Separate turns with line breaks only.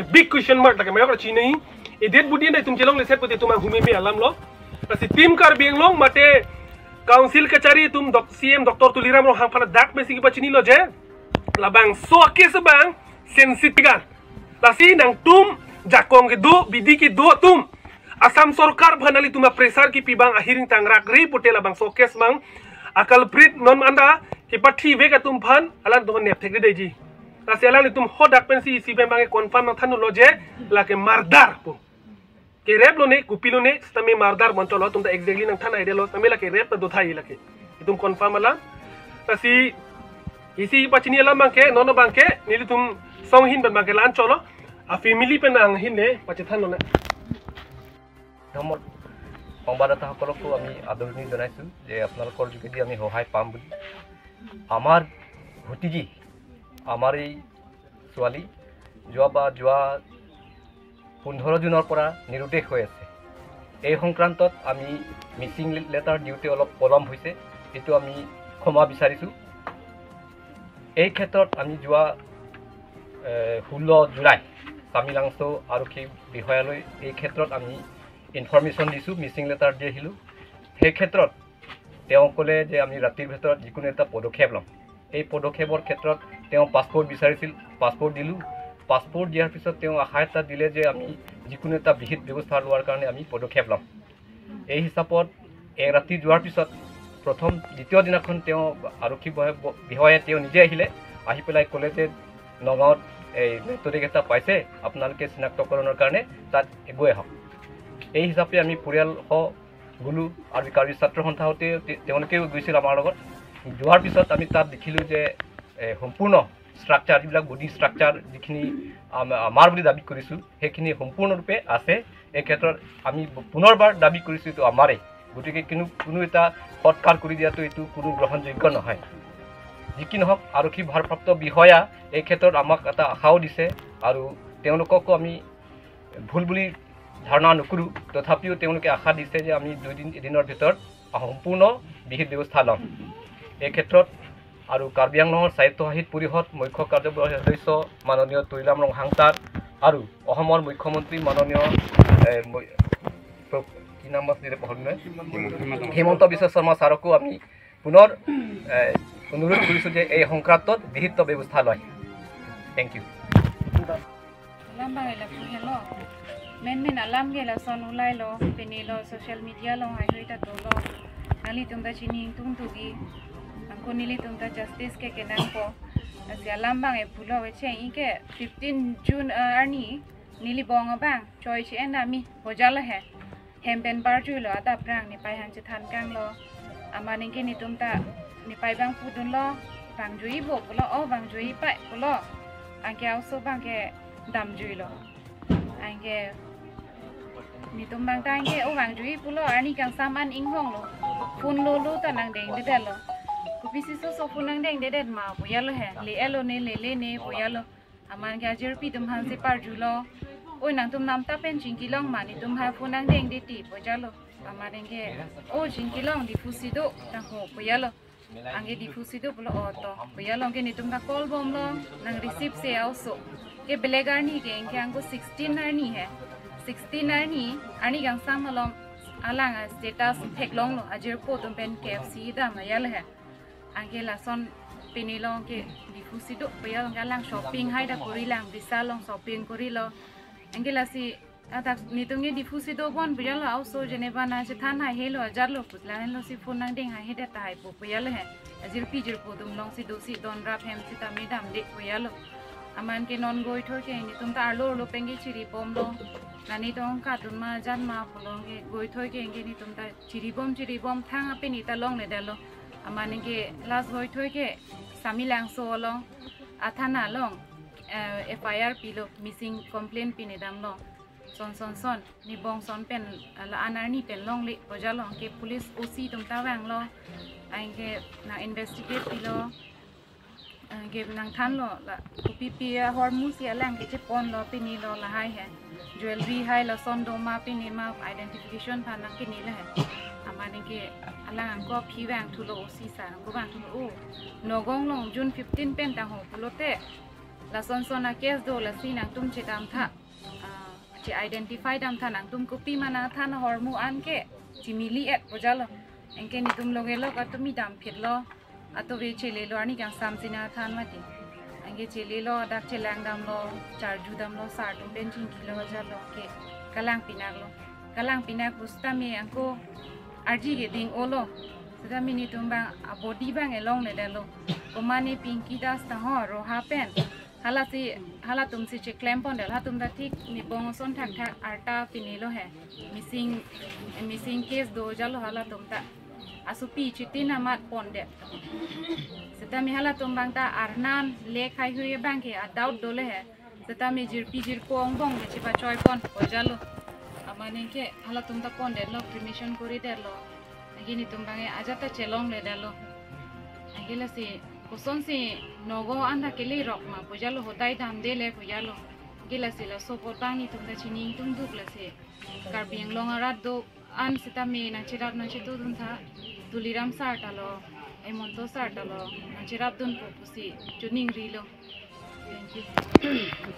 big question mark lagi mereka cina ini edit budi ni tum celong leset putih tum humi mi alam lo kasi tim kar biang long mate council kecari tum CM doktor tuliram lo hang pada dak mesi kipa cini lo je labang so ke sebang sensitif lasi nang tum jakong ke do bidi ke do tum asam sorkar bhanali tuma presar ki pibang akhiring tangrak ri pute labang so kes mang akal prit non anda ki pathi vega tum phan alan do nep thek de ji lasi alan tum hodak pensi si bang confirm nang thanu lo je la ke mardar po ke rep lo ne kupilo ne stame mardar monto lo tum ta exactly nang thana ide lo tame la ke rep do thai la ke tum confirm ala lasi isi pachini alam bangke nono bangke nili tum song hin ban bangke lan cholo a family pen ang hin ne pachethan lo na
ধমত সংবাদদাতাসকলকো আমি আদৰণি জনাইছোঁ যে আপোনালোকৰ যোগেদি আমি সহায় পাম বুলি আমাৰ ভতিজী আমাৰ এই ছোৱালী যোৱা 15 জুনৰ পৰা নিৰুদ্দেশ হৈ আছে এই সংক্ৰান্তত আমি মিছিং লেটাৰ দিওঁতে অলপ পলম হৈছে এইটো আমি ক্ষমা বিচাৰিছোঁ এই ক্ষেত্ৰত আমি যোৱা 16 জুলাই তামিলাংশ আৰক্ষী বিষয়ালৈ এই ক্ষেত্ৰত আমি ইনফৰমেশ্যন দিছোঁ মিছিং লেটাৰ দি আহিলোঁ সেই ক্ষেত্ৰত তেওঁ ক'লে যে আমি ৰাতিৰ ভিতৰত যিকোনো এটা পদক্ষেপ ল'ম এই পদক্ষেপৰ ক্ষেত্ৰত তেওঁ পাছপোৰ্ট বিচাৰিছিল পাছপোৰ্ট দিলোঁ পাছপোৰ্ট দিয়াৰ পিছত তেওঁ আশা এটা দিলে যে আমি যিকোনো এটা বিহিত ব্যৱস্থা লোৱাৰ কাৰণে আমি পদক্ষেপ ল'ম এই হিচাপত এক ৰাতি যোৱাৰ পিছত প্ৰথম দ্বিতীয় দিনাখন তেওঁ আৰক্ষী বিষয়াই তেওঁ নিজে আহিলে আহি পেলাই ক'লে যে নগাঁৱত এই নেটৱৰ্ক এটা পাইছে আপোনালোকে চিনাক্তকৰণৰ কাৰণে তাত গৈ আহক এই হিচাপে আমি পৰিয়াল গলো আৰু কাৰ্বি ছাত্ৰ সন্থাহতে তেওঁলোকেও গৈছিল আমাৰ লগত যোৱাৰ পিছত আমি তাত দেখিলোঁ যে সম্পূৰ্ণ ষ্ট্ৰাকচাৰ যিবিলাক বডি ষ্ট্ৰাকচাৰ যিখিনি আমাৰ বুলি দাবী কৰিছোঁ সেইখিনি সম্পূৰ্ণৰূপে আছে এই ক্ষেত্ৰত আমি পুনৰবাৰ দাবী কৰিছোঁ এইটো আমাৰেই গতিকে কোনো এটা সৎকাৰ কৰি দিয়াটো এইটো কোনো গ্ৰহণযোগ্য নহয় যি কি নহওক আৰক্ষী ভাৰপ্ৰাপ্ত বিষয়া এই ক্ষেত্ৰত আমাক এটা আশাও দিছে আৰু তেওঁলোককো আমি ভুল বুলি ধাৰণা নকৰোঁ তথাপিও তেওঁলোকে আশা দিছে যে আমি এদিনৰ ভিতৰত সম্পূৰ্ণ বিহিত ব্যৱস্থা ল'ম এই ক্ষেত্ৰত আৰু কাৰ্বি আংলঙৰ সাহিত্য সাহিত্য পৰিষদ মুখ্য কাৰ্যবাহী সদস্য মাননীয় তুলিৰাম ৰংহাংছাৰ আৰু অসমৰ মুখ্যমন্ত্ৰী মাননীয় কি নাম আছিলে হিমন্ত বিশ্ব শৰ্মা ছাৰকো আমি পুনৰ অনুৰোধ কৰিছোঁ যে এই সংক্ৰান্তত বিহিত ব্যৱস্থা লয় thank you
men alam ge la son ulai lo peni lo social media lo hai hoita to lo nali tumda chini tum tu gi angko nili tumda justice ke kenang ko asi alam bang e pulo we che ike 15 June arni nili bong bang choi che na mi hojala he hemben bar ju lo ata prang ni pai han che than kang lo amani ke ni tumta ni pai bang pudun lo bang jui bo lo o bang jui pai lo angke also bang ke dam jui lo angke ni tumbang tangke o bang jui pulo ani kang saman ing hong lo phun lo lo ta nang deng de lo kupi sisu so phun nang deng de ma bo ya lo he le elo ne le ne bo ya lo aman ga jer pi tum han se par ju lo oi nang tum nam ta pen jing ki long ma ni tum ha phun nang deng de ti bo ja lo ama deng ke o jing ki long di fusi do ta ho bo ya lo angge di fusi do pulo o to bo ya lo ke ni tum ta call bom lo nang receive se also ke belegar ni ke angke angko 16 na ni he 16 ani ani gang samalom alang status theklong lo ajir po tum pen KFC da mayal he angela son pinilong ke difusi do payal ngalang shopping hai da kori lang bisalong shopping kori lo angela si ata nitungi difusi do bon payal also geneva na se than hai helo ajar lo putla lo si phone nang ding hai heda tai po payal he ajir pi jir po tum long si do si don rap hem si ta midam de payal aman ke non goi thor ke ni tum ta arlo lo pengi chiri bom lo nani dong ka tun ma jan ma pulong ke goi thoi ke nge ni tum ta chiri bom thang ape ni ta long le dalo amani ke las goi thoi ke samilang so lo athana long FIR pilo missing complaint pini dam lo son ni bong son pen la anar ni pen long le bojalo ke police OC tum ta wang lo ai ke na investigate pilo ke nang than lo la kupi hormus ya lang ke pon lo pini lo la hai hai jewelry hai lo son do ma pini ma identification than na ke ni le hai amani ke alang ko phi wang thu lo si sa ko bang thu o no gong long June 15 pen ta ho pulo te la son na case do la si nang tum che dam tha che identify dam tha nang tum copy mana tha na hormu an ke chi mili et bojalo engke ni tum loge lo ka tumi dam phit lo ato ve che le lo ani kang sam sina than ma ti engke che le lo dak che lang dam lo char ju dam lo sar tum den chin kilo jalo ke kalang pinak bustami angko arji ge ding olo seda mini tumba abodi bang elong le dalo komani pinky das ta ho ro ha pen hala tum si che claim pon dal ha tum da thik ni bong son thak thak arta pinilo he missing case do jalo hala tum ta asupi chitina mat pon de seda mi hala tum bang ta arnan le khai huye bang ke doubt dole he seda mi jir pong bong de chipa choi pon o jalo amane ke hala tum ta pon de lo permission kori de lo agini tum bang ajata chelong le de lo agila si kuson si nogo anda kele rok ma pujalo hotai dam de le pujalo gila si la support bangi tum da chining tum duk la se karbiang long arat do an sita me na chirat na chitu dun tha tuliram sar talo emonto sar talo na chirap dun pusi chuning rilo thank you